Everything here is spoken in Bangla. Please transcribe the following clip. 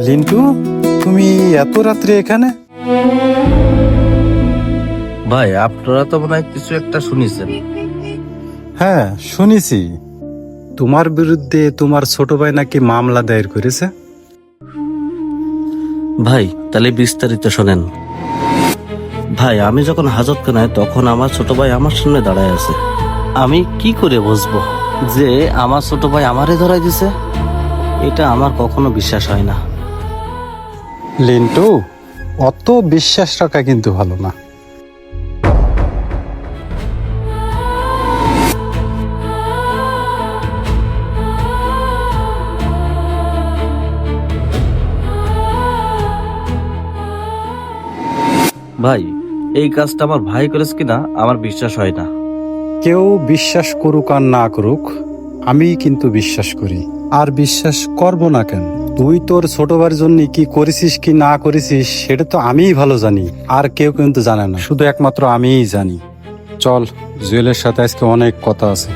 লিন্টু, তুমি এত রাত্রে এখানে? ভাই আপনারা তো মনে হয় কিছু একটা শুনেছেন। হ্যাঁ, শুনেছি। তোমার বিরুদ্ধে তোমার ছোট ভাই নাকি মামলা দায়ের করেছে। ভাই তাহলে বিস্তারিত শোনেন। ভাই আমি যখন হাজতখানায় তখন আমার ছোট ভাই আমার সামনে দাঁড়ায় আছে। আমি কি করে বুঝবো যে আমার ছোট ভাই আমারে ধরাই দিছে? এটা আমার কখনো বিশ্বাস হয় না। লিন্টু, অত বিশ্বাস রাখা কিন্তু ভালো না। ভাই এই কাজটা আমার ভাই করেছে কিনা আমার বিশ্বাস হয় না। কেউ বিশ্বাস করুক আর না করুক, আমি কিন্তু বিশ্বাস করি। আর বিশ্বাস করব না কেন? তুই তোর ছোট ভাইয়ের জন্য কি করেছিস কি না করেছিস সেটা তো আমিই ভালো জানি, আর কেউ কিন্তু জানে না, শুধু একমাত্র আমিই জানি। চল, জুয়েলের সাথে আজকে অনেক কথা আছে।